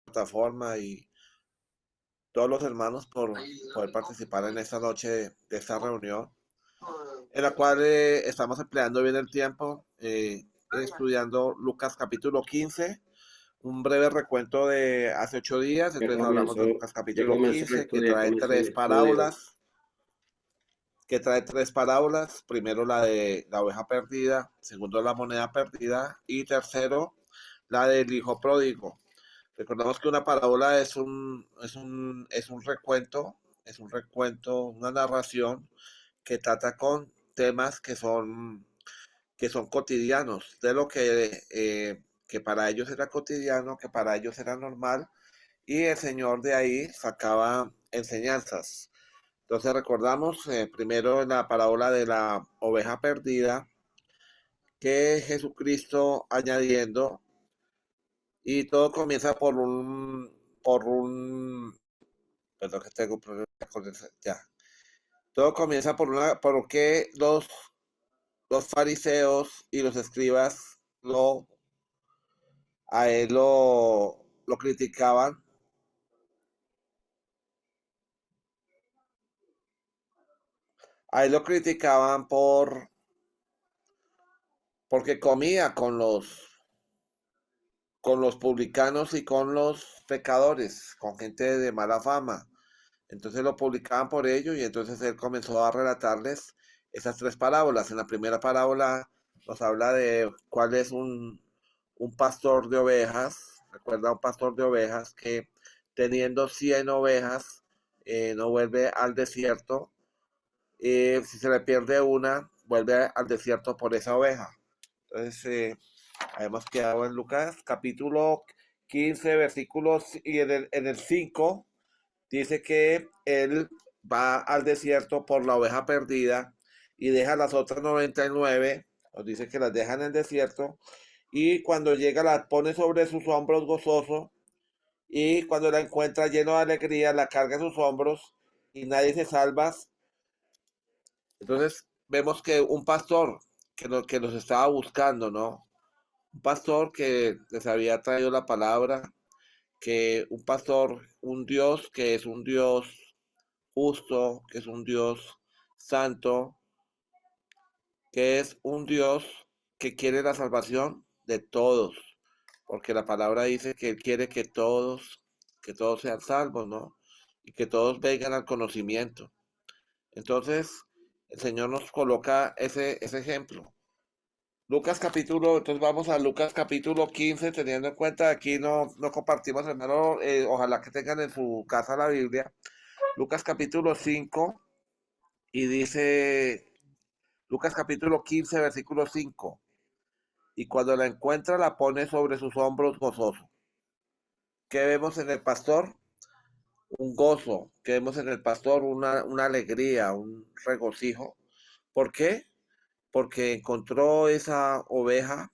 plataforma y todos los hermanos por poder participar en esta noche de esta reunión, en la cual estamos empleando bien el tiempo, estudiando Lucas capítulo 15, un breve recuento de hace 8 días. Entonces hablamos de Lucas Ya capítulo comenzó el 15, comenzó el estudio. que trae tres parábolas. Primero la de la oveja perdida, segundo la moneda perdida y tercero la del hijo pródigo. Recordamos que una parábola es un recuento, una narración que trata con temas que son cotidianos, de lo que para ellos era cotidiano, que para ellos era normal, y el Señor de ahí sacaba enseñanzas. Entonces recordamos primero la parábola de la oveja perdida, que Jesucristo añadiendo, y todo comienza perdón que tengo problemas con ya. Todo comienza porque los fariseos y los escribas a él lo criticaban. A él lo criticaban porque comía con los publicanos y con los pecadores, con gente de mala fama. Entonces lo publicaban por ello y entonces él comenzó a relatarles esas tres parábolas. En la primera parábola nos habla de cuál es un pastor de ovejas. Recuerda un pastor de ovejas que teniendo 100 ovejas no vuelve al desierto. Si se le pierde una, vuelve al desierto por esa oveja. Entonces, habíamos quedado en Lucas capítulo 15 versículos, y en el 5 dice que él va al desierto por la oveja perdida y deja las otras 99, nos dice que las deja en el desierto, y cuando llega las pone sobre sus hombros gozoso, y cuando la encuentra lleno de alegría la carga en sus hombros y nadie se salva. Entonces vemos que un pastor que los estaba buscando, ¿no? Un pastor que les había traído la palabra, que un pastor, un Dios que es un Dios justo, que es un Dios santo, que es un Dios que quiere la salvación de todos, porque la palabra dice que Él quiere que todos sean salvos, ¿no? Y que todos vengan al conocimiento. Entonces, el Señor nos coloca ese ejemplo. Entonces vamos a Lucas capítulo 15, teniendo en cuenta aquí no compartimos, hermano, ojalá que tengan en su casa la Biblia. Lucas capítulo 5, y dice, Lucas capítulo 15, versículo 5, y cuando la encuentra la pone sobre sus hombros gozoso. ¿Qué vemos en el pastor? Un gozo. ¿Qué vemos en el pastor? Una alegría, un regocijo. ¿Por qué? Porque encontró esa oveja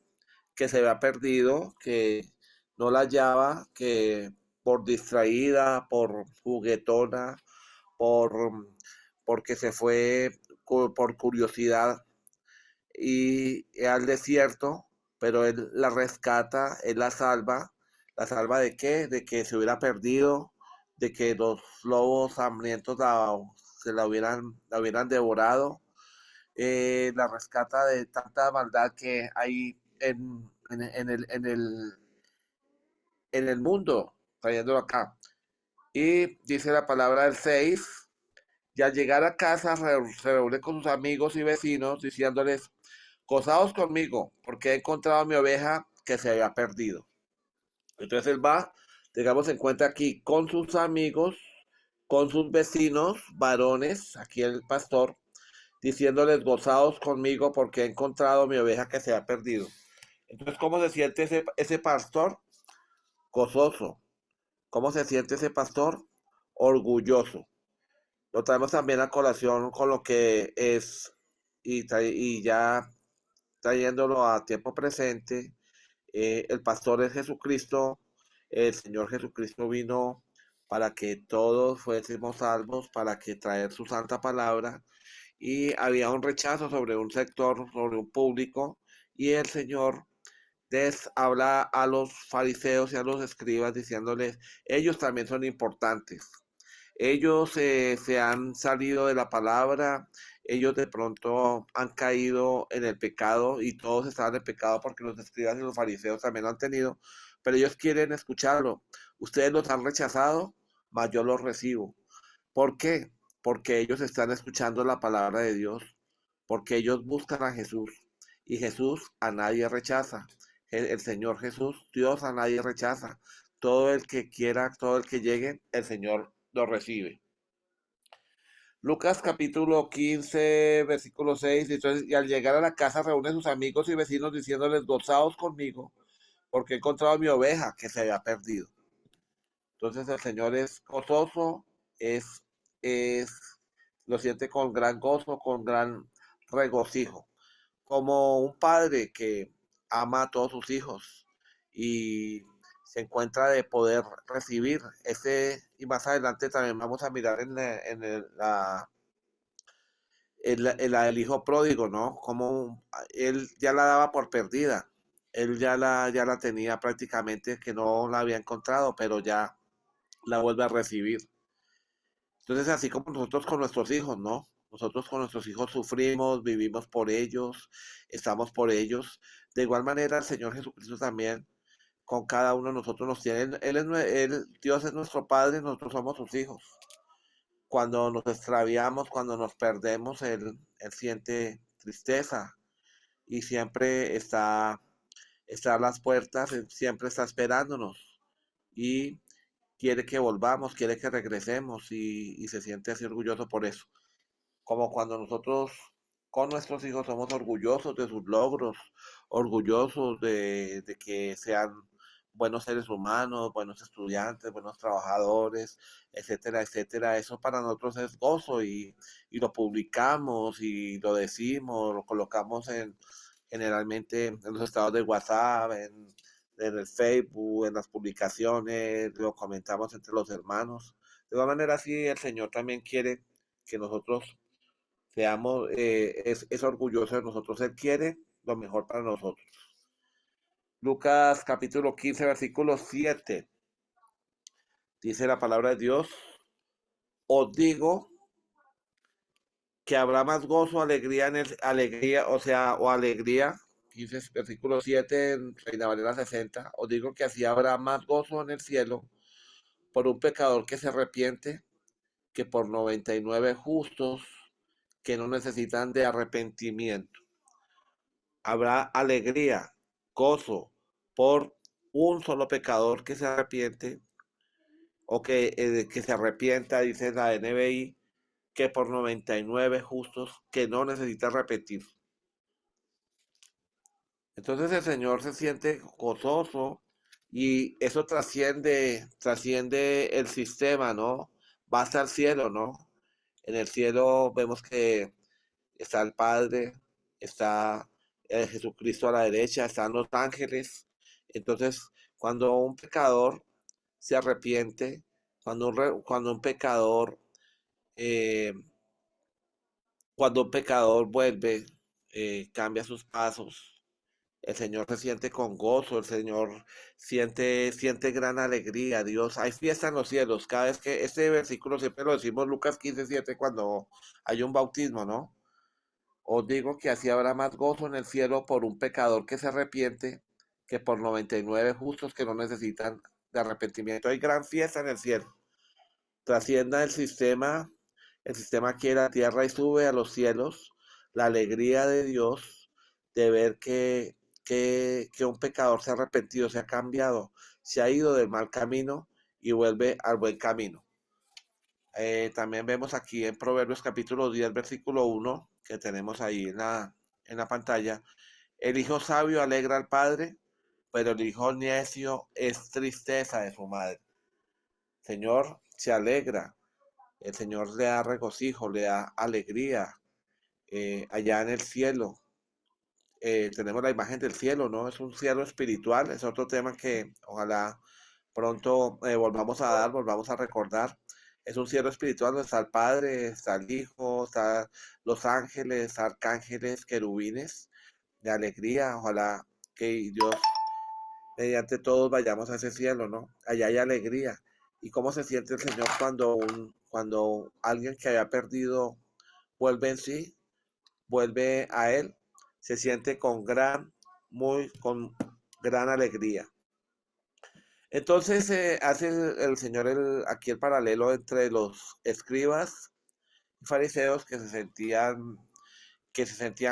que se había perdido, que no la hallaba, que por distraída, por juguetona, por, porque se fue por curiosidad y al desierto, pero él la rescata, él la salva. ¿La salva de qué? De que se hubiera perdido, de que los lobos hambrientos la hubieran devorado. La rescata de tanta maldad que hay en el mundo, trayéndolo acá. Y dice la palabra del 6, y al llegar a casa se reúne con sus amigos y vecinos diciéndoles, gozaos conmigo, porque he encontrado mi oveja que se había perdido. Entonces él va, tengamos en cuenta aquí, con sus amigos, con sus vecinos, varones, aquí el pastor, diciéndoles, gozaos conmigo, porque he encontrado mi oveja que se ha perdido. Entonces, ¿cómo se siente ese pastor? Gozoso. ¿Cómo se siente ese pastor? Orgulloso. Lo traemos también a colación con lo que es, y ya trayéndolo a tiempo presente, el pastor es Jesucristo. El Señor Jesucristo vino para que todos fuésemos salvos, para que traer su santa palabra, y había un rechazo sobre un sector, sobre un público, y el Señor les habla a los fariseos y a los escribas diciéndoles, ellos también son importantes. Ellos se han salido de la palabra, ellos de pronto han caído en el pecado y todos estaban en pecado porque los escribas y los fariseos también lo han tenido, pero ellos quieren escucharlo. Ustedes los han rechazado, mas yo los recibo. ¿Por qué? Porque ellos están escuchando la palabra de Dios, porque ellos buscan a Jesús y Jesús a nadie rechaza. El Señor Jesús, Dios a nadie rechaza. Todo el que quiera, todo el que llegue, el Señor lo recibe. Lucas capítulo 15, versículo 6. Entonces, y al llegar a la casa reúne a sus amigos y vecinos diciéndoles, gozaos conmigo, porque he encontrado mi oveja que se había perdido. Entonces el Señor es gozoso, es, lo siente con gran gozo, con gran regocijo, como un padre que ama a todos sus hijos y se encuentra de poder recibir ese, y más adelante también vamos a mirar el hijo pródigo, ¿no? Como él ya la daba por perdida, él ya la tenía prácticamente que no la había encontrado, pero ya la vuelve a recibir. Entonces, así como nosotros con nuestros hijos, ¿no? Nosotros con nuestros hijos sufrimos, vivimos por ellos, estamos por ellos. De igual manera, el Señor Jesucristo también con cada uno de nosotros nos tiene. Dios es nuestro Padre, nosotros somos sus hijos. Cuando nos extraviamos, cuando nos perdemos, Él siente tristeza y siempre está a las puertas, Él siempre está esperándonos. Y quiere que volvamos, quiere que regresemos y se siente así orgulloso por eso. Como cuando nosotros con nuestros hijos somos orgullosos de sus logros, orgullosos de que sean buenos seres humanos, buenos estudiantes, buenos trabajadores, etcétera, etcétera. Eso para nosotros es gozo y lo publicamos y lo decimos, lo colocamos generalmente en los estados de WhatsApp, en el Facebook, en las publicaciones, lo comentamos entre los hermanos. De igual manera, sí, el Señor también quiere que nosotros seamos, es orgulloso de nosotros. Él quiere lo mejor para nosotros. Lucas capítulo 15, versículo 7. Dice la palabra de Dios, os digo que habrá más gozo, alegría alegría, o sea, o alegría, 15, versículo 7 en Reina Valera 60, os digo que así habrá más gozo en el cielo por un pecador que se arrepiente que por 99 justos que no necesitan de arrepentimiento. Habrá alegría, gozo por un solo pecador que se arrepiente o que se arrepienta, dice la NBI, que por 99 justos que no necesitan repetir. Entonces el Señor se siente gozoso y eso trasciende el sistema, ¿no? Va hasta el cielo, ¿no? En el cielo vemos que está el Padre, está Jesucristo a la derecha, están los ángeles. Entonces, cuando un pecador se arrepiente, cuando un pecador, eh, cuando un pecador vuelve, cambia sus pasos, el Señor se siente con gozo, el Señor siente gran alegría. Dios, hay fiesta en los cielos. Cada vez que este versículo siempre lo decimos Lucas 15:7 cuando hay un bautismo, ¿no? Os digo que así habrá más gozo en el cielo por un pecador que se arrepiente que por 99 justos que no necesitan de arrepentimiento. Hay gran fiesta en el cielo. Trascienda el sistema quiere la tierra y sube a los cielos. La alegría de Dios de ver que un pecador se ha arrepentido, se ha cambiado, se ha ido del mal camino y vuelve al buen camino. También vemos aquí en Proverbios capítulo 10, versículo 1, que tenemos ahí en la pantalla. El hijo sabio alegra al padre, pero el hijo necio es tristeza de su madre. Señor se alegra, el Señor le da regocijo, le da alegría. Allá en el cielo, tenemos la imagen del cielo, ¿no? Es un cielo espiritual, es otro tema que ojalá pronto volvamos a recordar. Es un cielo espiritual donde está el Padre, está el Hijo, están los ángeles, arcángeles, querubines, de alegría. Ojalá que Dios mediante todos vayamos a ese cielo, ¿no? Allá hay alegría. ¿Y cómo se siente el Señor cuando alguien que haya perdido vuelve en sí, vuelve a Él? Se siente con gran alegría. Entonces hace el Señor aquí el paralelo entre los escribas y fariseos que se sentían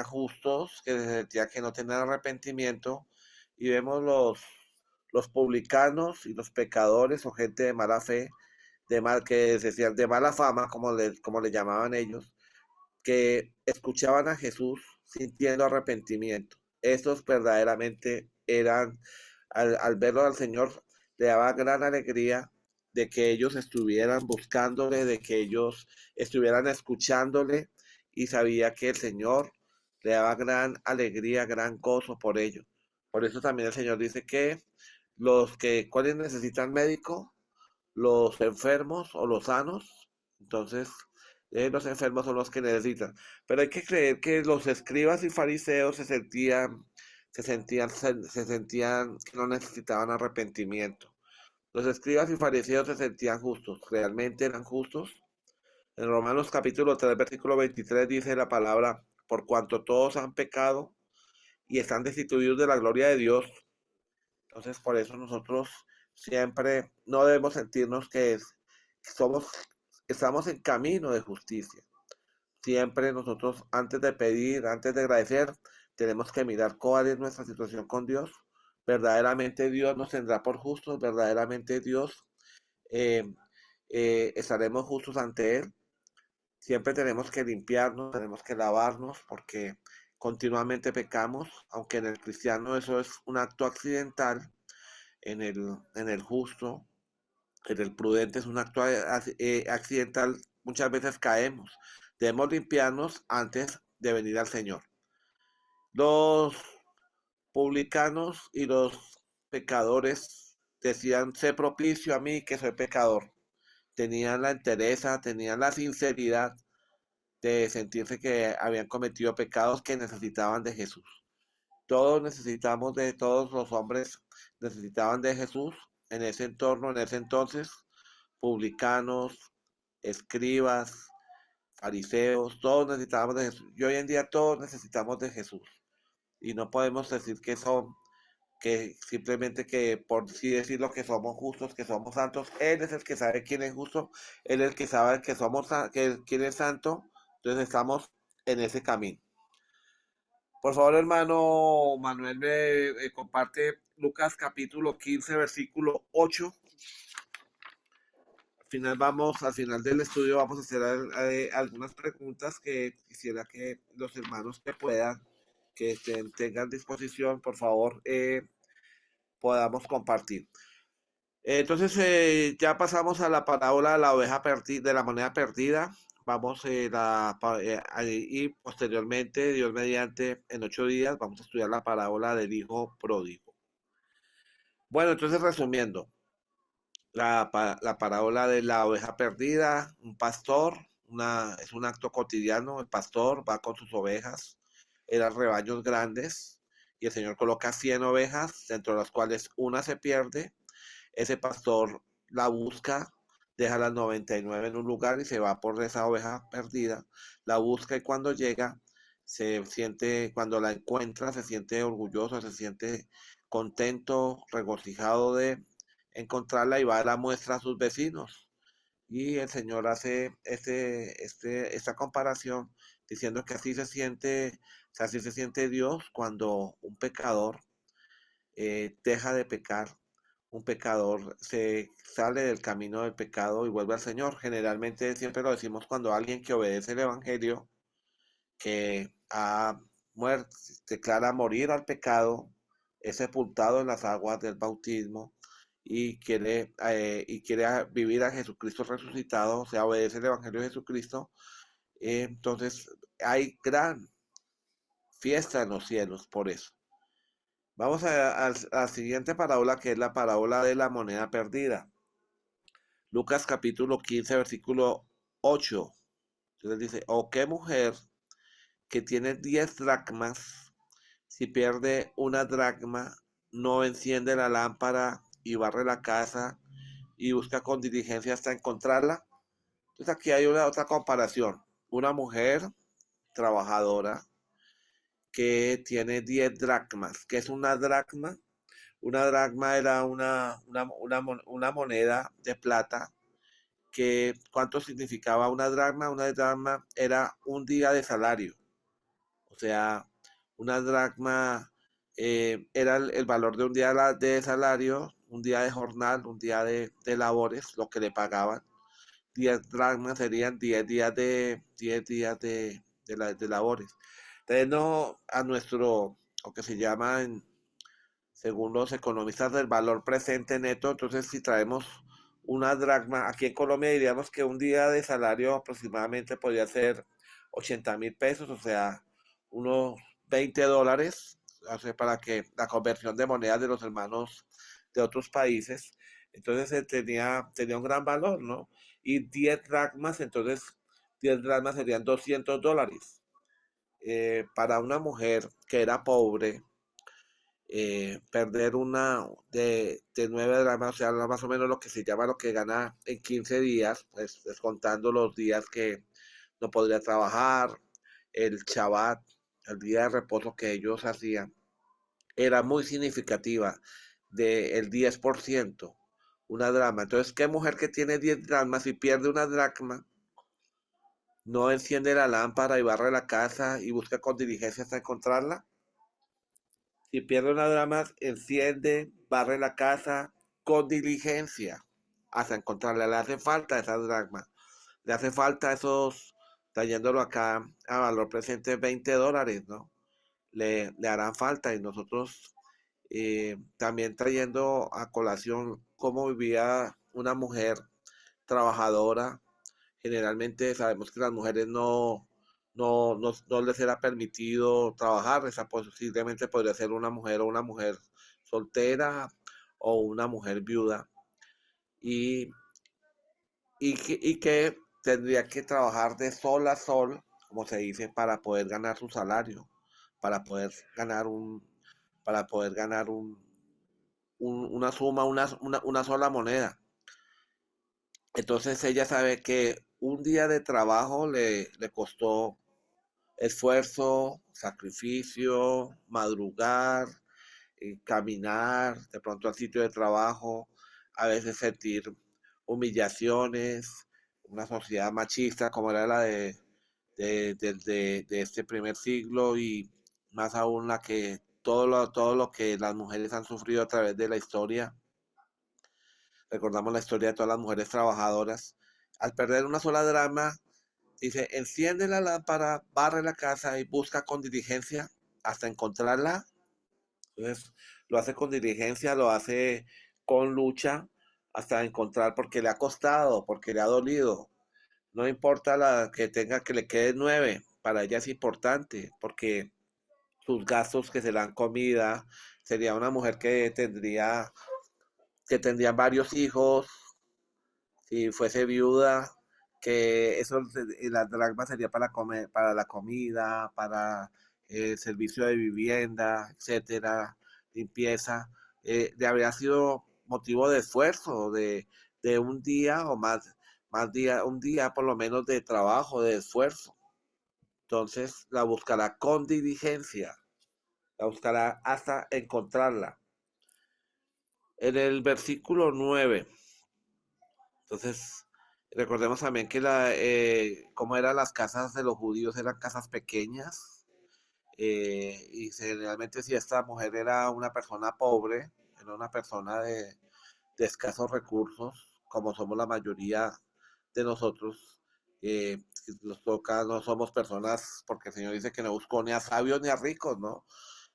justos, que se sentían que no tenían arrepentimiento, y vemos los publicanos y los pecadores o gente de mala fe, que decían de mala fama, como le llamaban ellos, que escuchaban a Jesús sintiendo arrepentimiento. Estos verdaderamente al verlo al Señor, le daba gran alegría de que ellos estuvieran buscándole, de que ellos estuvieran escuchándole, y sabía que el Señor le daba gran alegría, gran gozo por ello. Por eso también el Señor dice que ¿cuáles necesitan médico? Los enfermos o los sanos. Entonces, los enfermos son los que necesitan. Pero hay que creer que los escribas y fariseos se sentían que no necesitaban arrepentimiento. Los escribas y fariseos se sentían justos, realmente eran justos. En Romanos capítulo 3 versículo 23 dice la palabra: por cuanto todos han pecado y están destituidos de la gloria de Dios. Entonces, por eso nosotros siempre no debemos sentirnos que somos, estamos en camino de justicia. Siempre nosotros, antes de pedir, antes de agradecer, tenemos que mirar cuál es nuestra situación con Dios. Verdaderamente Dios nos tendrá por justos, verdaderamente Dios eh, estaremos justos ante Él. Siempre tenemos que limpiarnos, tenemos que lavarnos, porque continuamente pecamos, aunque en el cristiano eso es un acto accidental. En el justo, en el prudente es un acto accidental, muchas veces caemos. Debemos limpiarnos antes de venir al Señor. Los publicanos y los pecadores decían: sé propicio a mí que soy pecador. Tenían la entereza, tenían la sinceridad de sentirse que habían cometido pecados, que necesitaban de Jesús. Todos los hombres necesitaban de Jesús en ese entorno, en ese entonces. Publicanos, escribas, fariseos, todos necesitábamos de Jesús. Y hoy en día todos necesitamos de Jesús. Y no podemos decir que simplemente que por sí decir lo que somos justos, que somos santos. Él es el que sabe quién es justo, Él es el que sabe quién es santo. Entonces estamos en ese camino. Por favor, hermano Manuel, me comparte Lucas capítulo 15, versículo 8. Al final del estudio vamos a hacer algunas preguntas que quisiera que los hermanos que tengan disposición, por favor, podamos compartir. Entonces, ya pasamos a la parábola de la oveja perdida, de la moneda perdida. Vamos y posteriormente, Dios mediante, en 8 días vamos a estudiar la parábola del hijo pródigo. Bueno, entonces resumiendo, la parábola de la oveja perdida: un pastor, es un acto cotidiano. El pastor va con sus ovejas, eran rebaños grandes, y el Señor coloca 100 ovejas, dentro de las cuales una se pierde. Ese pastor la busca, deja las 99 en un lugar y se va por esa oveja perdida. La busca, y cuando llega, cuando la encuentra, se siente orgulloso, se siente contento, regocijado de encontrarla, y va a la muestra a sus vecinos. Y el Señor hace esta comparación, diciendo que así se siente Dios cuando un pecador deja de pecar. Un pecador se sale del camino del pecado y vuelve al Señor. Generalmente siempre lo decimos cuando alguien que obedece el Evangelio, que ha muerto, declara morir al pecado, es sepultado en las aguas del bautismo, y quiere vivir a Jesucristo resucitado, o sea, obedece el Evangelio de Jesucristo. Entonces hay gran fiesta en los cielos por eso. Vamos a la siguiente parábola, que es la parábola de la moneda perdida. Lucas capítulo 15, versículo 8. Entonces dice: ¿o qué mujer que tiene 10 dracmas, si pierde una dracma, no enciende la lámpara y barre la casa y busca con diligencia hasta encontrarla. Entonces aquí hay una otra comparación. Una mujer trabajadora que tiene 10 dracmas. ¿Qué es una dracma? Una dracma era una moneda de plata que ¿cuánto significaba una dracma? Una dracma era un día de salario. O sea, una dracma era el valor de un día de salario, un día de jornal, un día de labores, lo que le pagaban. 10 dracmas serían 10 días de labores. Entonces, no a nuestro, lo que se llama, según los economistas, del valor presente neto, entonces si traemos una dracma, aquí en Colombia diríamos que un día de salario aproximadamente podría ser 80.000 pesos, o sea, unos $20, o sea, para que la conversión de monedas de los hermanos de otros países, entonces tenía un gran valor, ¿no? Y 10 dracmas, entonces 10 dracmas serían $200. Para una mujer que era pobre, perder una de 9 dramas, o sea, más o menos lo que se llama lo que gana en 15 días, pues descontando los días que no podría trabajar, el Shabbat, el día de reposo que ellos hacían, era muy significativa, del 10%, una drama. Entonces, ¿qué mujer que tiene 10 dramas y pierde una dracma, no enciende la lámpara y barre la casa y busca con diligencia hasta encontrarla? Si pierde una drama, enciende, barre la casa con diligencia hasta encontrarla. Le hace falta esa dracma. Le hace falta esos, trayéndolo acá a valor presente, $20, ¿no? Le harán falta y nosotros también trayendo a colación cómo vivía una mujer trabajadora. Generalmente sabemos que las mujeres no les era permitido trabajar, esa posiblemente podría ser una mujer o una mujer soltera o una mujer viuda y, y que tendría que trabajar de sol a sol, como se dice, para poder ganar su salario, para poder ganar una suma, una sola moneda. Entonces ella sabe que un día de trabajo le costó esfuerzo, sacrificio, madrugar, caminar, de pronto al sitio de trabajo, a veces sentir humillaciones, una sociedad machista como era la de este primer siglo y más aún la que todo lo que las mujeres han sufrido a través de la historia. Recordamos la historia de todas las mujeres trabajadoras. Al perder una sola drama, dice, enciende la lámpara, barre la casa y busca con diligencia hasta encontrarla. Entonces, lo hace con diligencia, lo hace con lucha hasta encontrar porque le ha costado, porque le ha dolido. No importa la que tenga que le quede 9, para ella es importante porque sus gastos que serán comida, sería una mujer que tendría varios hijos, si fuese viuda, que eso, la dracma sería para comer, para la comida, para el servicio de vivienda, etcétera, limpieza, le habría sido motivo de esfuerzo, de un día o más día, un día por lo menos de trabajo, de esfuerzo. Entonces la buscará con diligencia, la buscará hasta encontrarla. En el versículo 9. Entonces, recordemos también que como eran las casas de los judíos, eran casas pequeñas, y generalmente si esta mujer era una persona pobre, era una persona de escasos recursos, como somos la mayoría de nosotros, nos toca, no somos personas, porque el Señor dice que no buscó ni a sabios ni a ricos, ¿no?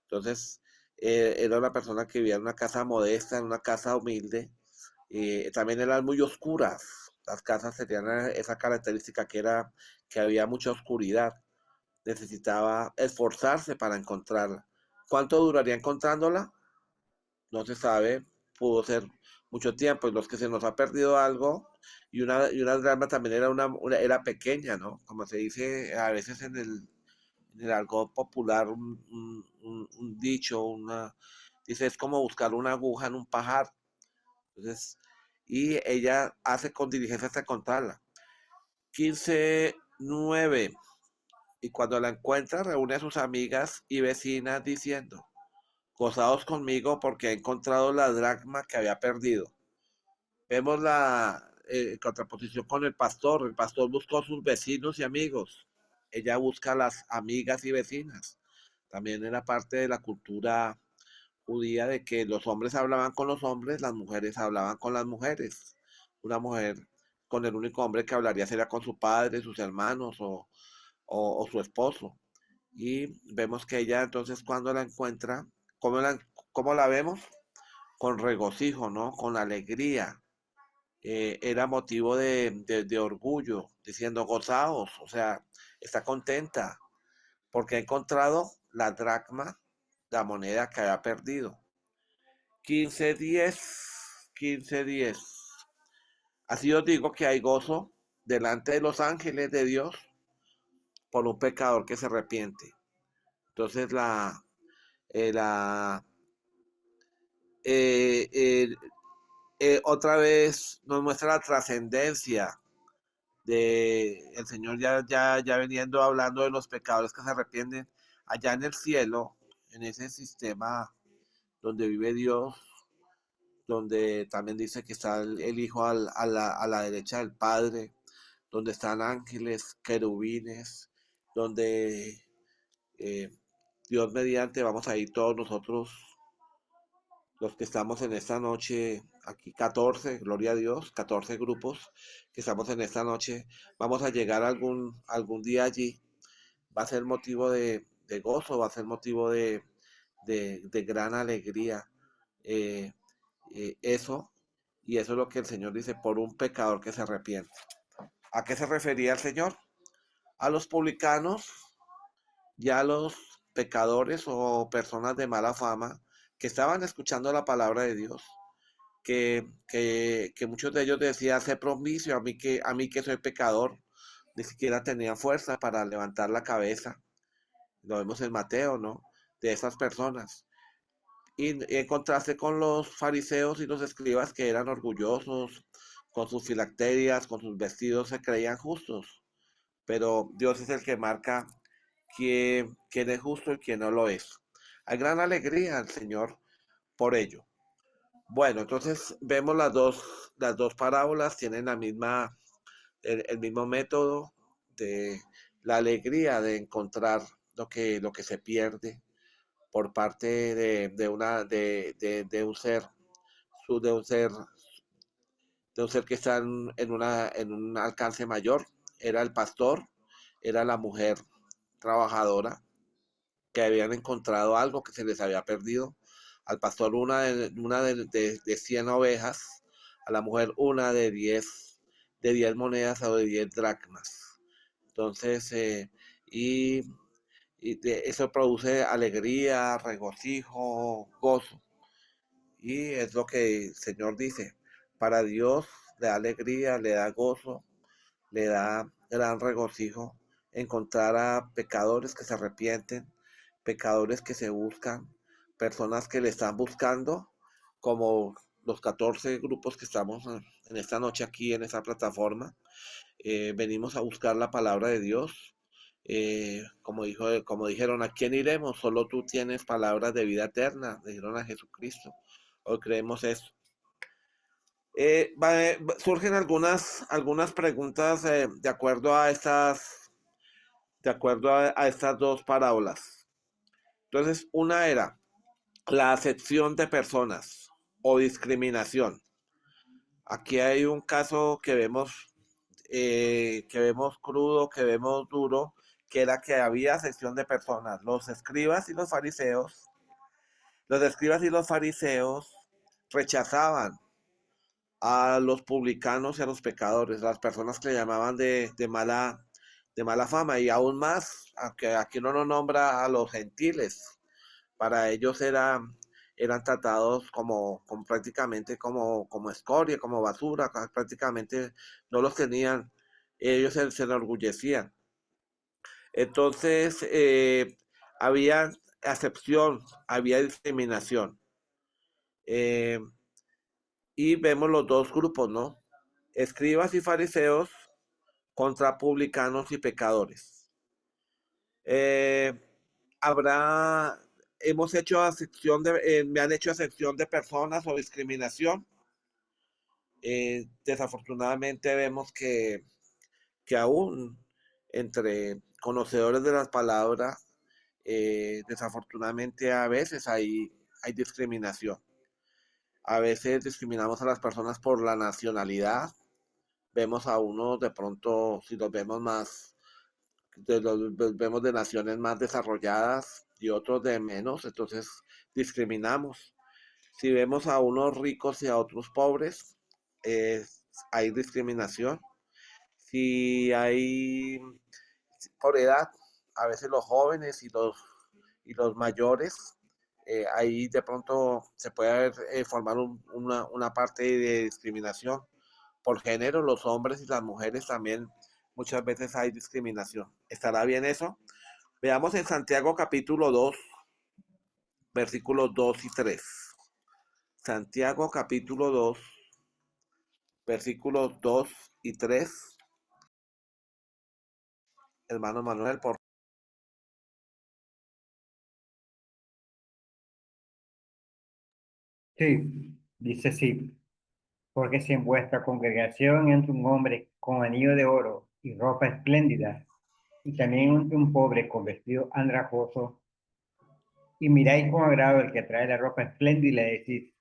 Entonces, era una persona que vivía en una casa modesta, en una casa humilde, también eran muy oscuras. Las casas tenían esa característica que había mucha oscuridad. Necesitaba esforzarse para encontrarla. ¿Cuánto duraría encontrándola? No se sabe. Pudo ser mucho tiempo. Y los que se nos ha perdido algo, y una drama también era pequeña, ¿no? Como se dice a veces en el algo popular, un dicho, Dice, es como buscar una aguja en un pajar. Entonces, y ella hace con diligencia hasta encontrarla. 15:9. Y cuando la encuentra, reúne a sus amigas y vecinas diciendo, gozaos conmigo porque he encontrado la dracma que había perdido. Vemos la contraposición con el pastor. El pastor buscó a sus vecinos y amigos. Ella busca a las amigas y vecinas. También era parte de la cultura judía de que los hombres hablaban con los hombres, las mujeres hablaban con las mujeres. Una mujer con el único hombre que hablaría sería con su padre, sus hermanos o su esposo. Y vemos que ella entonces cuando la encuentra, ¿cómo cómo la vemos? Con regocijo, ¿no? Con alegría. Era motivo de orgullo, diciendo gozaos, o sea, está contenta porque ha encontrado la dracma, la moneda que había perdido. 15:10, 15:10. Así os digo que hay gozo delante de los ángeles de Dios por un pecador que se arrepiente. Entonces eh, la, eh, eh, otra vez nos muestra la trascendencia de el Señor ya veniendo hablando de los pecadores que se arrepienten allá en el cielo, en ese sistema donde vive Dios, donde también dice que está el Hijo a la derecha del Padre, donde están ángeles, querubines, donde eh, Dios mediante vamos a ir todos nosotros, los que estamos en esta noche, aquí 14, gloria a Dios, 14 grupos que estamos en esta noche, vamos a llegar algún día allí, va a ser motivo de gozo, va a ser motivo de gran alegría. eh, eso, y eso es lo que el Señor dice, por un pecador que se arrepiente. ¿A qué se refería el Señor? A los publicanos y a los pecadores o personas de mala fama que estaban escuchando la palabra de Dios, que muchos de ellos decían, sé propicio a mí que soy pecador, ni siquiera tenían fuerza para levantar la cabeza. Lo vemos en Mateo, ¿no? De esas personas. Y en contraste con los fariseos y los escribas que eran orgullosos, con sus filacterias, con sus vestidos, se creían justos. Pero Dios es el que marca quién es justo y quién no lo es. Hay gran alegría al Señor por ello. Bueno, entonces vemos las dos parábolas, tienen el mismo método de la alegría de encontrar lo que se pierde por parte de un ser, de un ser, de un ser que está en un alcance mayor. Era el pastor, era la mujer trabajadora que habían encontrado algo que se les había perdido. Al pastor de 100 ovejas, a la mujer una de 10 monedas o de 10 dracmas. Entonces, y, eso produce alegría, regocijo, gozo. Y es lo que el Señor dice. Para Dios le da alegría, le da gozo, le da gran regocijo encontrar a pecadores que se arrepienten, pecadores que se buscan, personas que le están buscando, como los 14 grupos que estamos en esta noche aquí en esta plataforma. Venimos a buscar la palabra de Dios. Como dijeron, ¿a quién iremos? Solo tú tienes palabras de vida eterna, dijeron a Jesucristo. Hoy creemos eso. Surgen algunas preguntas de acuerdo a estas dos parábolas. Entonces, una era la acepción de personas o discriminación. Aquí hay un caso que vemos crudo, que vemos duro, que era que había acepción de personas. Los escribas y los fariseos rechazaban a los publicanos y a los pecadores, las personas que le llamaban de mala fama, y aún más, aunque aquí no nos nombra a los gentiles, para ellos eran tratados como prácticamente como escoria, como basura, prácticamente no los tenían, ellos se enorgullecían. Entonces, había acepción, había discriminación. Eh, y vemos los dos grupos, ¿no? Escribas y fariseos contra publicanos y pecadores. Eh, habrá, hemos hecho acepción me han hecho acepción de personas o discriminación. Desafortunadamente vemos que aún entre conocedores de las palabras, desafortunadamente a veces hay discriminación. A veces discriminamos a las personas por la nacionalidad. Vemos a unos de pronto, si los vemos más, los vemos de naciones más desarrolladas y otros de menos, entonces discriminamos. Si vemos a unos ricos y a otros pobres, eh, hay discriminación. Si hay por edad, a veces los jóvenes y los mayores, ahí de pronto se puede formar una parte de discriminación. Por género, los hombres y las mujeres también muchas veces hay discriminación. ¿Estará bien eso? Veamos en Santiago capítulo 2 versículos 2 y 3. Santiago capítulo 2 versículos 2 y 3. Hermano Manuel, por Sí, dice sí, porque si en vuestra congregación entra un hombre con anillo de oro y ropa espléndida, y también entra un pobre con vestido andrajoso, y miráis con agrado el que trae la ropa espléndida y le decís,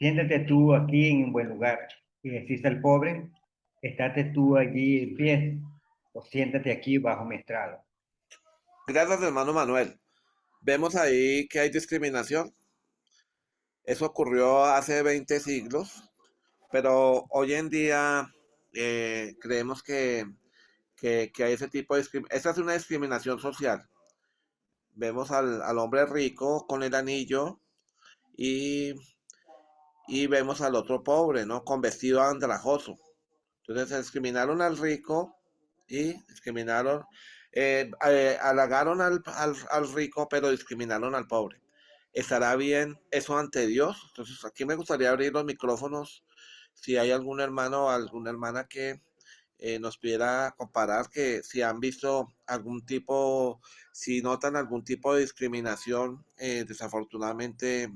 siéntate tú aquí en un buen lugar, y decís al pobre, estate tú allí en pie, o siéntate aquí bajo mi estrado. gracias, hermano Manuel. Vemos ahí que hay discriminación. Eso ocurrió hace 20 siglos, pero hoy en día creemos que hay ese tipo de discriminación. Esta es una discriminación social. Vemos al hombre rico con el anillo y, y vemos al otro pobre, ¿no? Con vestido andrajoso. Entonces discriminaron al rico y discriminaron, halagaron al rico, pero discriminaron al pobre. ¿Estará bien eso ante Dios? Entonces aquí me gustaría abrir los micrófonos si hay algún hermano o alguna hermana que nos pudiera comparar, que si han visto algún tipo, si notan algún tipo de discriminación, desafortunadamente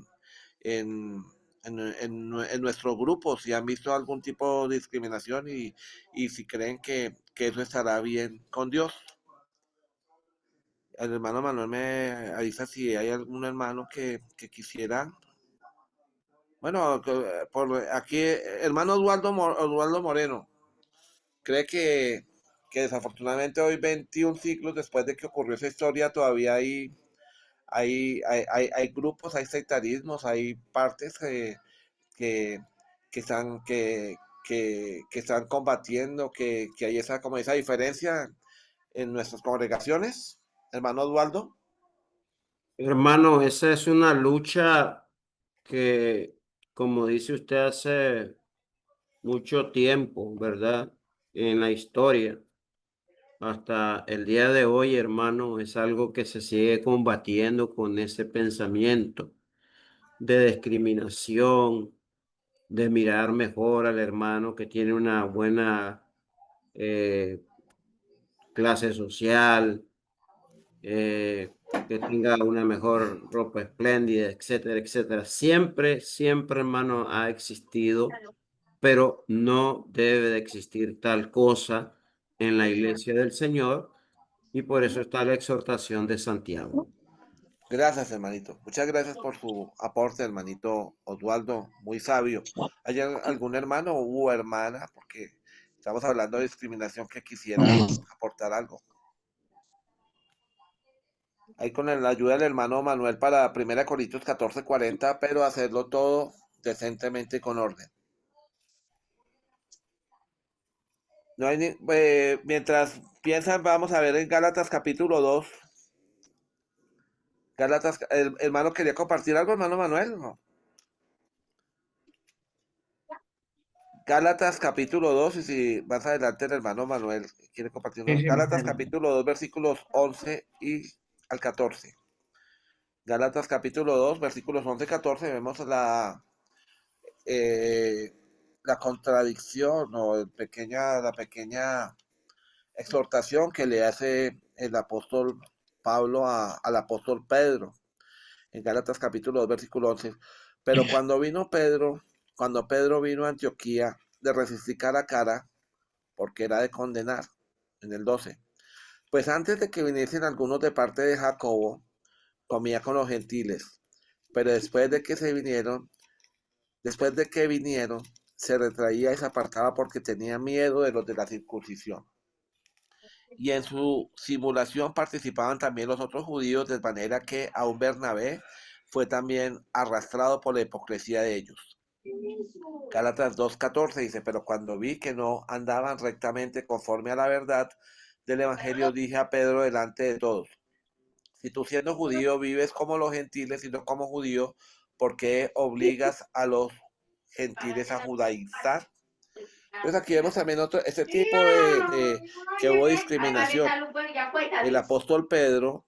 en, en nuestro grupo, si han visto algún tipo de discriminación y si creen que eso estará bien con Dios. El hermano Manuel me avisa si hay algún hermano que quisiera. Bueno, por aquí, hermano Eduardo Moreno, cree que desafortunadamente hoy, 21 siglos después de que ocurrió esa historia, todavía hay grupos, hay sectarismos, hay partes que, que están, que están combatiendo, que hay esa, como esa diferencia en nuestras congregaciones, hermano Eduardo. Hermano, esa es una lucha que, como dice usted, hace mucho tiempo, ¿verdad? En la historia, hasta el día de hoy, hermano, es algo que se sigue combatiendo con ese pensamiento de discriminación, de mirar mejor al hermano que tiene una buena eh, clase social, que tenga una mejor ropa espléndida, etcétera, etcétera. Siempre, siempre, hermano, ha existido, pero no debe de existir tal cosa en la iglesia del Señor, y por eso está la exhortación de Santiago. Gracias, hermanito. Muchas gracias por su aporte, hermanito Oswaldo, muy sabio. ¿Hay algún hermano u hermana? Porque estamos hablando de discriminación, que quisiera aportar algo. Ahí con la ayuda del hermano Manuel para 1 Corintios 14:40, pero hacerlo todo decentemente y con orden. No hay mientras piensan, vamos a ver en Gálatas capítulo 2. Gálatas, el hermano quería compartir algo, hermano Manuel. ¿No? Gálatas capítulo 2, y si más adelante el hermano Manuel quiere compartir. Sí, sí, Gálatas capítulo 2, versículos 11 y al 14. Gálatas capítulo 2, versículos 11 y 14, vemos eh, la contradicción o la pequeña exhortación que le hace el apóstol Pablo al apóstol Pedro en Gálatas capítulo 2, versículo 11. Pero cuando Pedro vino a Antioquía, de resistir cara a cara, porque era de condenar, en el 12. Pues antes de que viniesen algunos de parte de Jacobo, comía con los gentiles. Pero después de que vinieron, se retraía y se apartaba porque tenía miedo de los de la circuncisión. Y en su simulación participaban también los otros judíos, de manera que aún Bernabé fue también arrastrado por la hipocresía de ellos. Gálatas 2:14 dice, pero cuando vi que no andaban rectamente conforme a la verdad del Evangelio, dije a Pedro delante de todos, si tú siendo judío vives como los gentiles y no como judío, ¿por qué obligas a los gentiles a judaizar? Entonces aquí vemos también este tipo que hubo discriminación. El apóstol Pedro,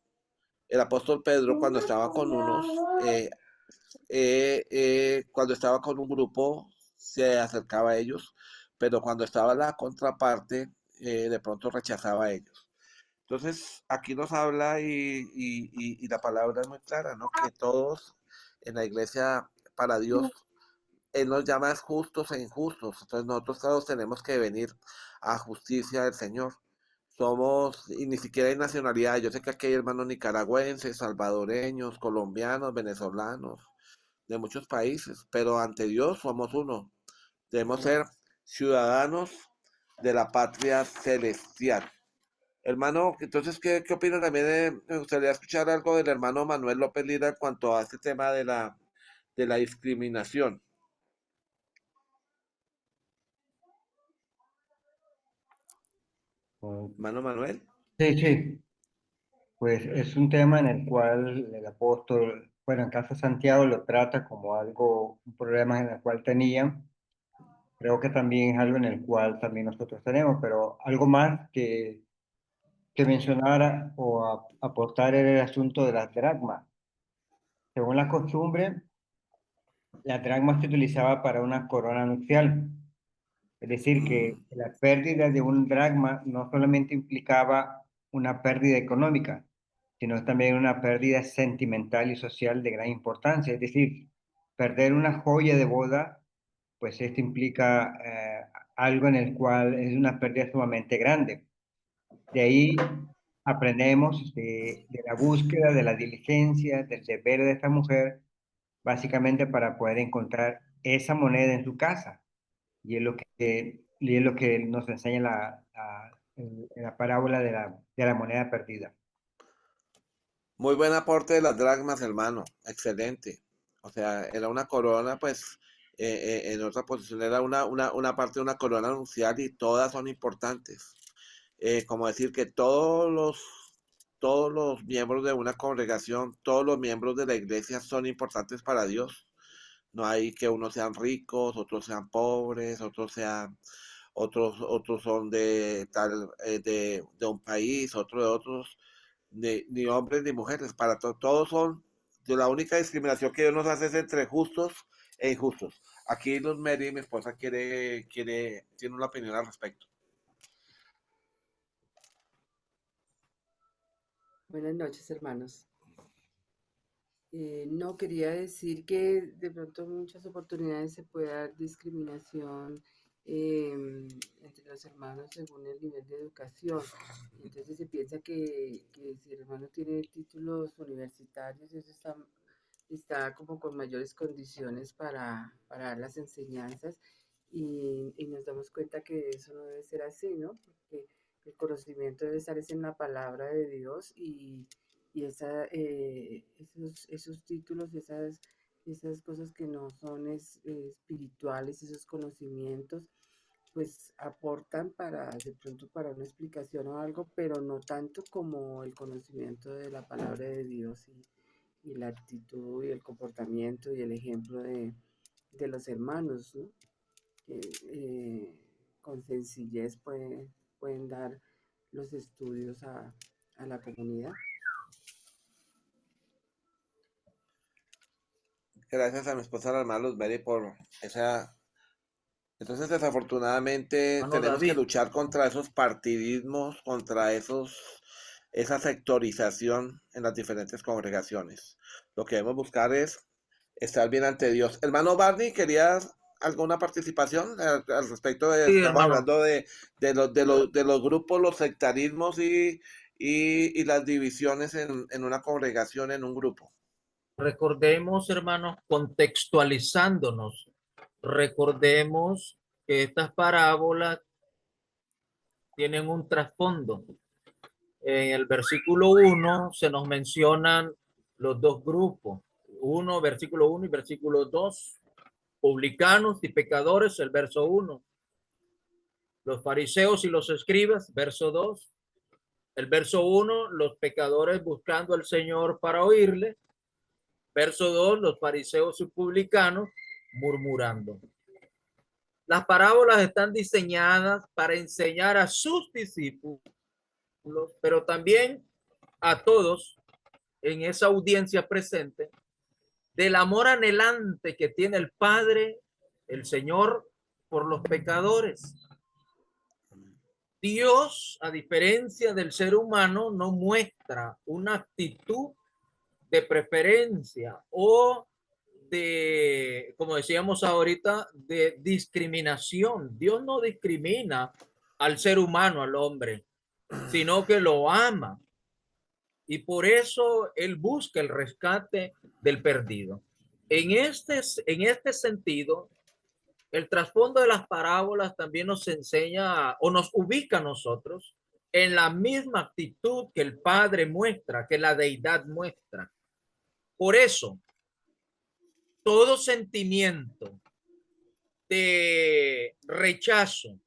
cuando estaba con unos, cuando estaba con un grupo, se acercaba a ellos, pero cuando estaba la contraparte, de pronto rechazaba a ellos. Entonces, aquí nos habla y la palabra es muy clara, ¿no? Que todos en la iglesia, para Dios, Él nos llama justos e injustos. Entonces, nosotros todos tenemos que venir a justicia del Señor. Y ni siquiera hay nacionalidad. Yo sé que aquí hay hermanos nicaragüenses, salvadoreños, colombianos, venezolanos, de muchos países, pero ante Dios somos uno. Debemos ser ciudadanos de la patria celestial. Hermano, entonces, ¿qué opina también? Me gustaría escuchar algo del hermano Manuel López Lira en cuanto a este tema de la discriminación. Hermano Manuel. Sí, sí, pues es un tema en el cual el apóstol, bueno, en caso de Santiago lo trata como algo, un problema en el cual tenían. Creo que también es algo en el cual también nosotros tenemos, pero algo más que mencionara o aportar era el asunto de las dracmas. Según la costumbre, la dracma se utilizaba para una corona nupcial. Es decir, que Mm, la pérdida de un dracma no solamente implicaba una pérdida económica, sino también una pérdida sentimental y social de gran importancia. Es decir, perder una joya de boda, pues esto implica algo en el cual es una pérdida sumamente grande. De ahí aprendemos de la búsqueda, de la diligencia, del deber de esta mujer, básicamente para poder encontrar esa moneda en su casa. Y es lo que nos enseña la parábola de la moneda perdida. Muy buen aporte de las dracmas, hermano. Excelente. O sea, era una corona, pues, en otra posición era una parte de una corona anuncial y todas son importantes. Como decir que todos los miembros de una congregación, todos los miembros de la iglesia son importantes para Dios. No hay que unos sean ricos, otros sean pobres, otros son de tal, de un país, otros de otros, ni hombres ni mujeres, todos son, la única discriminación que Dios nos hace es entre justos e injustos. Aquí Luz Mary, mi esposa, tiene una opinión al respecto. Buenas noches, hermanos. No quería decir que de pronto en muchas oportunidades se puede dar discriminación entre los hermanos según el nivel de educación. Entonces se piensa que si el hermano tiene títulos universitarios, eso está como con mayores condiciones para dar las enseñanzas y nos damos cuenta que eso no debe ser así, ¿no? Porque el conocimiento debe estar en la palabra de Dios y esos títulos, esas cosas que no son espirituales, esos conocimientos, pues aportan de pronto para una explicación o algo, pero no tanto como el conocimiento de la palabra de Dios y la actitud y el comportamiento y el ejemplo de los hermanos, ¿no? Que con sencillez pueden dar los estudios a la comunidad. Gracias a mi esposa, la hermana Luzberi, por esa. Entonces, desafortunadamente, Hermano tenemos que David, luchar contra esos partidismos, contra esa sectorización en las diferentes congregaciones. Lo que debemos buscar es estar bien ante Dios. Hermano Barney, ¿querías alguna participación al respecto de, sí, estamos hermano. hablando de los grupos, los sectarismos y las divisiones en una congregación, en un grupo? Recordemos, hermanos, contextualizándonos, recordemos que estas parábolas tienen un trasfondo. En el versículo 1 se nos mencionan los dos grupos, versículo 1 y versículo 2, publicanos y pecadores, el verso 1, los fariseos y los escribas, verso 2, el verso 1, los pecadores buscando al Señor para oírle, verso 2, los fariseos y publicanos murmurando. Las parábolas están diseñadas para enseñar a sus discípulos, pero también a todos en esa audiencia presente, del amor anhelante que tiene el Padre, el Señor, por los pecadores. Dios, a diferencia del ser humano, no muestra una actitud de preferencia o de, como decíamos ahorita, de discriminación. Dios no discrimina al ser humano, al hombre, sino que lo ama. Y por eso Él busca el rescate del perdido. En este sentido, el trasfondo de las parábolas también nos enseña o nos ubica a nosotros en la misma actitud que el Padre muestra, que la deidad muestra. Por eso, todo sentimiento de rechazo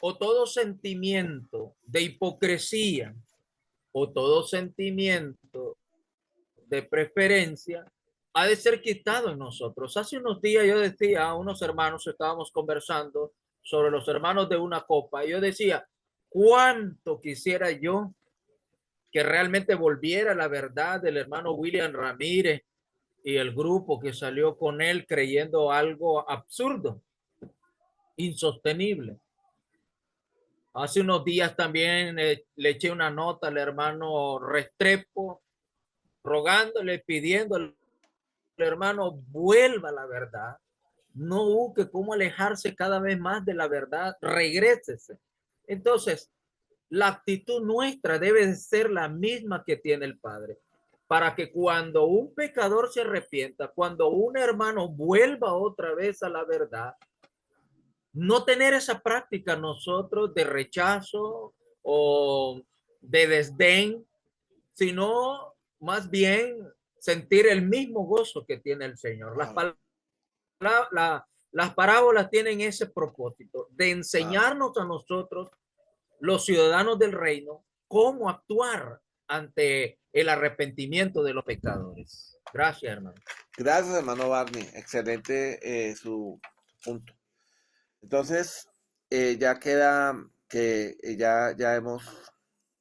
o todo sentimiento de hipocresía o todo sentimiento de preferencia ha de ser quitado en nosotros. Hace unos días yo decía a unos hermanos, estábamos conversando sobre los hermanos de una copa, y yo decía, cuánto quisiera yo que realmente volviera la verdad del hermano William Ramírez y el grupo que salió con él creyendo algo absurdo, insostenible. Hace unos días también le eché una nota al hermano Restrepo, rogándole, pidiéndole, hermano, vuelva a la verdad. No busque cómo alejarse cada vez más de la verdad, regrésese. Entonces, la actitud nuestra debe ser la misma que tiene el Padre, para que cuando un pecador se arrepienta, cuando un hermano vuelva otra vez a la verdad, no tener esa práctica nosotros de rechazo o de desdén, sino más bien sentir el mismo gozo que tiene el Señor. Las parábolas tienen ese propósito de enseñarnos a nosotros, los ciudadanos del reino, cómo actuar ante el arrepentimiento de los pecadores. Gracias, hermano. Gracias, hermano Barney. Excelente su punto. Entonces, ya queda que ya hemos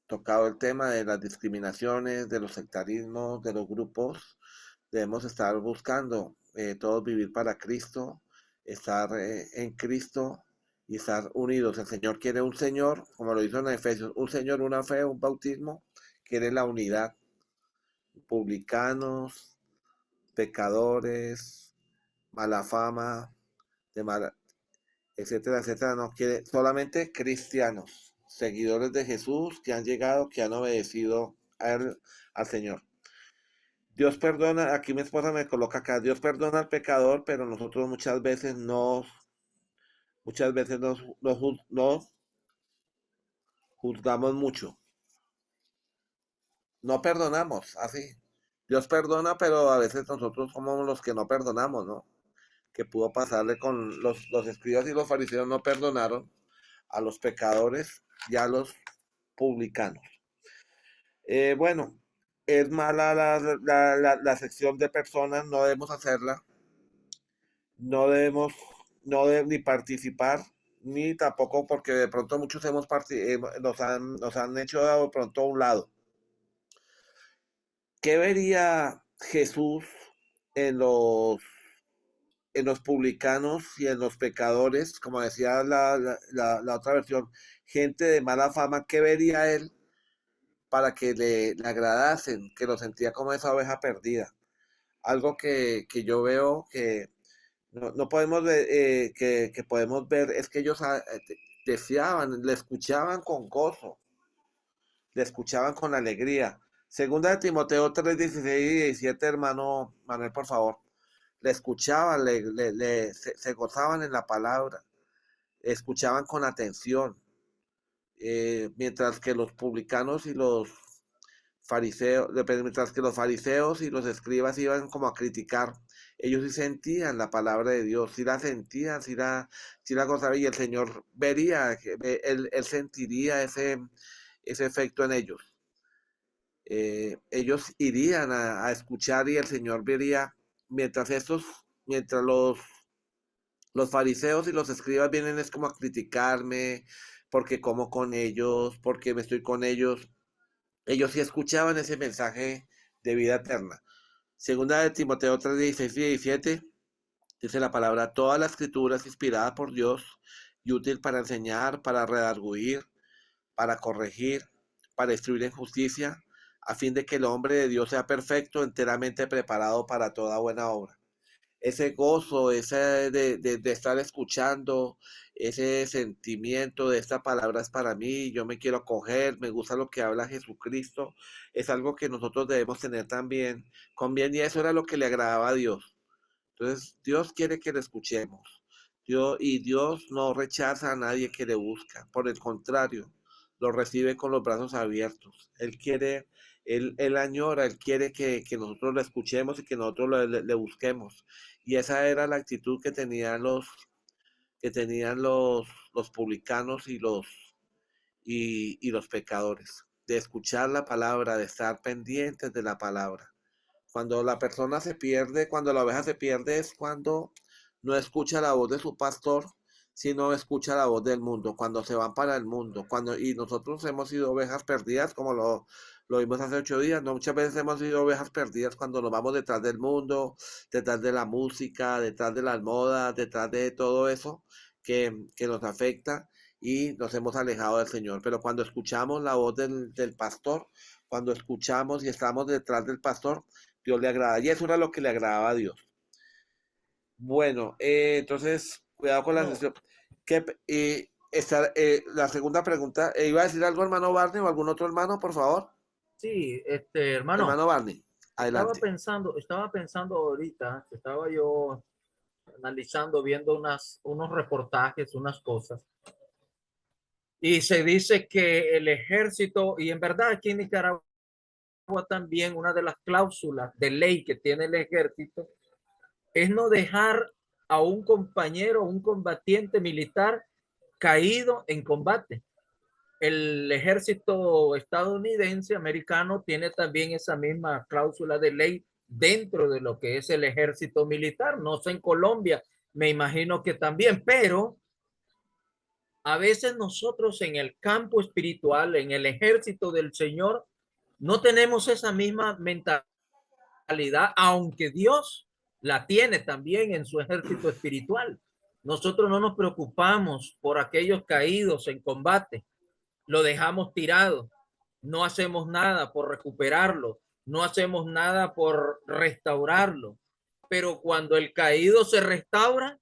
tocado el tema de las discriminaciones, de los sectarismos, de los grupos. Debemos estar buscando todos vivir para Cristo, estar en Cristo y estar unidos. El Señor quiere un Señor, como lo hizo en Efesios, un Señor, una fe, un bautismo. Quiere la unidad. Publicanos, pecadores, mala fama, de mala, etcétera, etcétera. No quiere solamente cristianos, seguidores de Jesús que han llegado, que han obedecido al Señor. Dios perdona, aquí mi esposa me coloca acá, Dios perdona al pecador, pero nosotros muchas veces nos juzgamos mucho. No perdonamos, así. Dios perdona, pero a veces nosotros somos los que no perdonamos, ¿no? Que pudo pasarle con los escribas y los fariseos no perdonaron a los pecadores y a los publicanos. Bueno, es mala la sección de personas, no debemos hacerla, no debemos ni participar, ni tampoco porque de pronto muchos nos han hecho de pronto a un lado. ¿Qué vería Jesús en los publicanos y en los pecadores, como decía la otra versión, gente de mala fama que vería él para que le agradasen, que lo sentía como esa oveja perdida. Algo que yo veo que no podemos ver, que podemos ver es que ellos deseaban, le escuchaban con gozo, le escuchaban con alegría. Segunda de Timoteo 3, 16 y 17, hermano Manuel, por favor. Le escuchaban, se gozaban en la palabra, escuchaban con atención, mientras que los publicanos y los fariseos, mientras que los fariseos y los escribas iban como a criticar, ellos sí sentían la palabra de Dios, sí la sentían, sí la gozaban, y el Señor vería, él sentiría ese efecto en ellos. Ellos irían a escuchar y el Señor vería, mientras los fariseos y los escribas vienen es como a criticarme, porque como con ellos, porque me estoy con ellos. Ellos sí escuchaban ese mensaje de vida eterna. Segunda de Timoteo 3, 16 y 17, dice la palabra: toda la escritura es inspirada por Dios y útil para enseñar, para redarguir, para corregir, para instruir en justicia, a fin de que el hombre de Dios sea perfecto, enteramente preparado para toda buena obra. Ese gozo, ese de estar escuchando, ese sentimiento de esta palabra es para mí, yo me quiero coger, me gusta lo que habla Jesucristo, es algo que nosotros debemos tener también con bien, y eso era lo que le agradaba a Dios. Entonces, Dios quiere que le escuchemos. Dios no rechaza a nadie que le busca, por el contrario, lo recibe con los brazos abiertos. Él añora, Él quiere que nosotros lo escuchemos y que nosotros le busquemos. Y esa era la actitud que tenían los publicanos y los pecadores, de escuchar la palabra, de estar pendientes de la palabra. Cuando la persona se pierde, cuando la oveja se pierde, es cuando no escucha la voz de su pastor, sino escucha la voz del mundo, cuando se van para el mundo. Y nosotros hemos sido ovejas perdidas, como lo vimos hace 8 días, ¿no? Muchas veces hemos sido ovejas perdidas cuando nos vamos detrás del mundo, detrás de la música, detrás de las modas, detrás de todo eso que nos afecta, y nos hemos alejado del Señor. Pero cuando escuchamos la voz del pastor, cuando escuchamos y estamos detrás del pastor, Dios le agrada. Y eso era lo que le agradaba a Dios. Bueno, entonces, cuidado con la No. sesión. La segunda pregunta, ¿iba a decir algo, hermano Barney, o algún otro hermano, por favor? Sí, hermano, Hermano Barney, estaba adelante. pensando ahorita, estaba yo analizando, viendo unos reportajes, unas cosas, y se dice que el ejército, y en verdad aquí en Nicaragua también, una de las cláusulas de ley que tiene el ejército es no dejar a un compañero, un combatiente militar caído en combate. El ejército estadounidense, americano, tiene también esa misma cláusula de ley dentro de lo que es el ejército militar. No sé, en Colombia, me imagino que también, pero a veces nosotros en el campo espiritual, en el ejército del Señor, no tenemos esa misma mentalidad, aunque Dios la tiene también en su ejército espiritual. Nosotros no nos preocupamos por aquellos caídos en combate, lo dejamos tirado, no hacemos nada por recuperarlo, no hacemos nada por restaurarlo. Pero cuando el caído se restaura,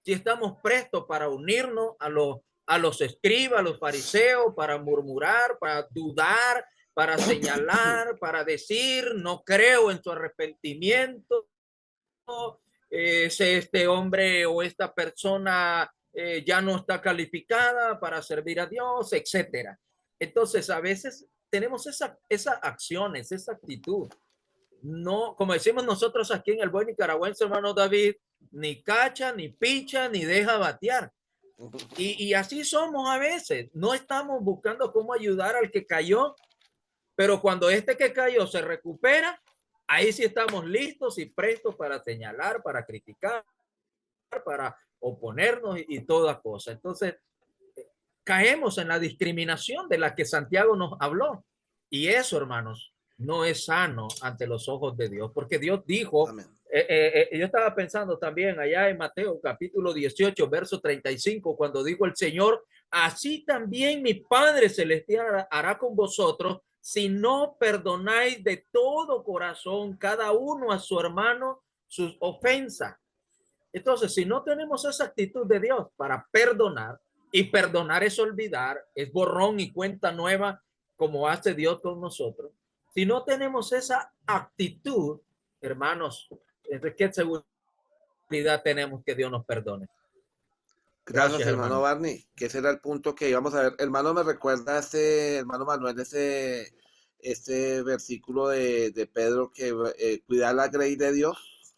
si estamos prestos para unirnos a los escribas, a los fariseos, para murmurar, para dudar, para señalar, para decir, no creo en su arrepentimiento, este hombre o esta persona ya no está calificada para servir a Dios, etcétera. Entonces, a veces tenemos esas acciones, esa actitud. No, como decimos nosotros aquí en el buen nicaragüense, hermano David, ni cacha, ni picha, ni deja batear. Y así somos a veces. No estamos buscando cómo ayudar al que cayó, pero cuando este que cayó se recupera, ahí sí estamos listos y prestos para señalar, para criticar, para oponernos y toda cosa. Entonces, caemos en la discriminación de la que Santiago nos habló. Y eso, hermanos, no es sano ante los ojos de Dios, porque Dios dijo, Amén. Yo estaba pensando también allá en Mateo capítulo 18, verso 35, cuando dijo el Señor, así también mi Padre Celestial hará con vosotros si no perdonáis de todo corazón cada uno a su hermano sus ofensas. Entonces, si no tenemos esa actitud de Dios para perdonar, y perdonar es olvidar, es borrón y cuenta nueva, como hace Dios con nosotros. Si no tenemos esa actitud, hermanos, entonces, ¿qué seguridad tenemos que Dios nos perdone? Gracias, hermano hermano. Barney, que ese era el punto que íbamos a ver. Hermano, me recuerda hermano Manuel, este versículo de Pedro que cuidar la grey de Dios,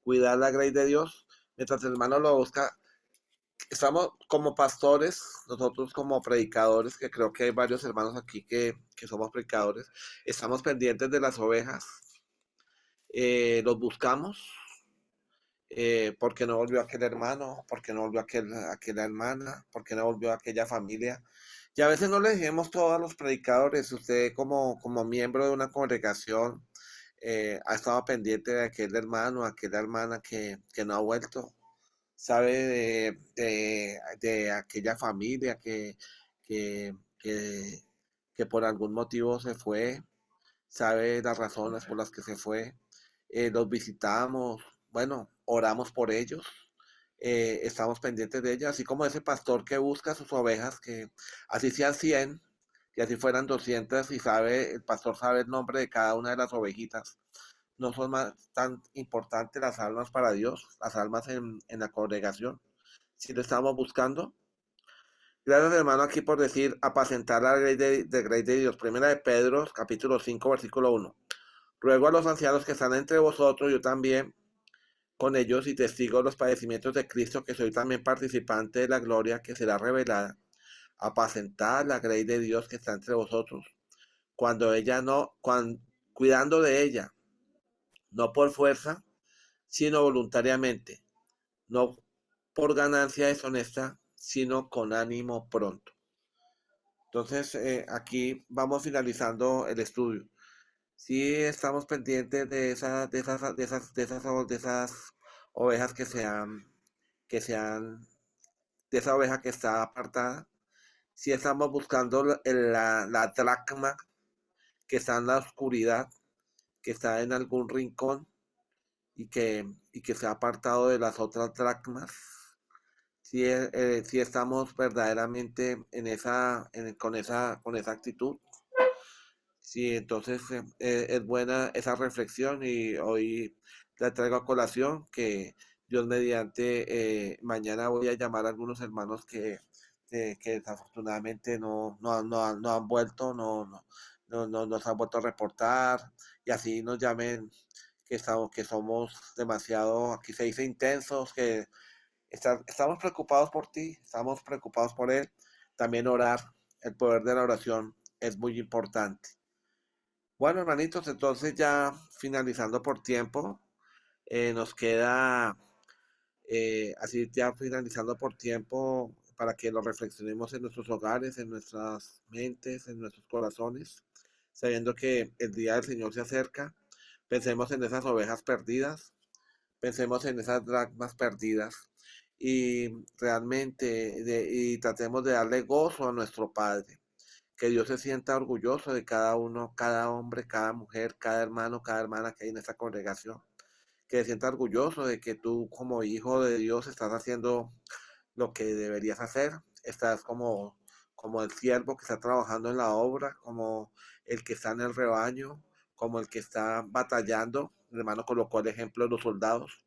cuidar la grey de Dios, mientras el hermano lo busca. Estamos como pastores, nosotros como predicadores, que creo que hay varios hermanos aquí que somos predicadores, estamos pendientes de las ovejas, los buscamos, porque no volvió aquel hermano, porque no volvió aquella hermana, porque no volvió aquella familia. Y a veces no le dijimos todo a los predicadores. Usted como miembro de una congregación ha estado pendiente de aquel hermano, aquella hermana que no ha vuelto. Sabe de aquella familia que, que, que por algún motivo se fue, sabe las razones por las que se fue, los visitamos, bueno, oramos por ellos, estamos pendientes de ellos, así como ese pastor que busca sus ovejas, que así sean 100, que así fueran 200 y el pastor sabe el nombre de cada una de las ovejitas. No son más tan importantes las almas para Dios, las almas en la congregación. Si lo estamos buscando. Gracias, hermano, aquí por decir apacentar la grey de Dios. Primera de Pedro, capítulo 5, versículo 1. Ruego a los ancianos que están entre vosotros, yo también con ellos y testigo de los padecimientos de Cristo, que soy también participante de la gloria que será revelada, apacentar la grey de Dios que está entre vosotros, cuidando de ella, no por fuerza, sino voluntariamente, no por ganancia deshonesta, sino con ánimo pronto. Entonces, aquí vamos finalizando el estudio. Sí estamos pendientes de esas ovejas de esa oveja que está apartada. Sí estamos buscando la dracma que está en la oscuridad, que está en algún rincón y que se ha apartado de las otras dracmas. Si estamos verdaderamente con esa actitud. Sí, entonces es buena esa reflexión y hoy la traigo a colación que Dios mediante mañana voy a llamar a algunos hermanos que desafortunadamente no han vuelto, no nos han vuelto a reportar y así nos llamen que somos demasiado, aquí se dice intensos, que estamos preocupados por ti, estamos preocupados por él. También orar, el poder de la oración es muy importante. Bueno, hermanitos, entonces ya finalizando por tiempo, nos queda así ya finalizando por tiempo para que lo reflexionemos en nuestros hogares, en nuestras mentes, en nuestros corazones, sabiendo que el día del Señor se acerca. Pensemos en esas ovejas perdidas, pensemos en esas dracmas perdidas y realmente y tratemos de darle gozo a nuestro Padre. Que Dios se sienta orgulloso de cada uno, cada hombre, cada mujer, cada hermano, cada hermana que hay en esta congregación. Que se sienta orgulloso de que tú como hijo de Dios estás haciendo lo que deberías hacer. Estás como el siervo que está trabajando en la obra, como el que está en el rebaño, como el que está batallando. El hermano colocó el ejemplo de los soldados,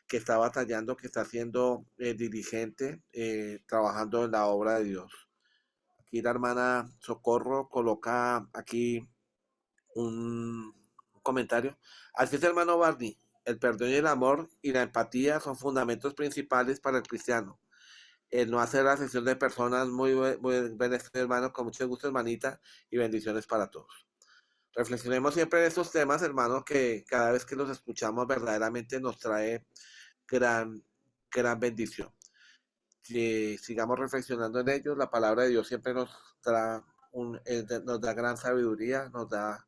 que está batallando, que está siendo diligente, trabajando en la obra de Dios. Aquí la hermana Socorro coloca aquí un comentario. Así es, hermano Barney. El perdón y el amor y la empatía son fundamentos principales para el cristiano. El no hacer la sesión de personas muy bendiciones, hermano, con mucho gusto, hermanita, y bendiciones para todos. Reflexionemos siempre en estos temas, hermano, que cada vez que los escuchamos verdaderamente nos trae gran, gran bendición. Que sigamos reflexionando en ellos. La palabra de Dios siempre nos da gran sabiduría, nos da,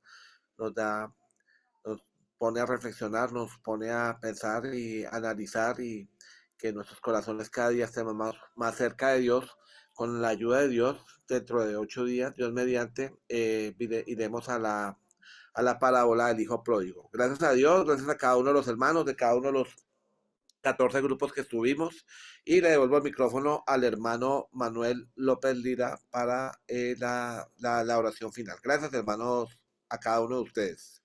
nos pone a reflexionar, nos pone a pensar y analizar, y que nuestros corazones cada día estemos más cerca de Dios. Con la ayuda de Dios, dentro de 8 días, Dios mediante, iremos a la parábola del hijo pródigo. Gracias a Dios, gracias a cada uno de los hermanos, de cada uno de los 14 grupos que estuvimos, y le devuelvo el micrófono al hermano Manuel López Lira para la oración final. Gracias, hermanos, a cada uno de ustedes.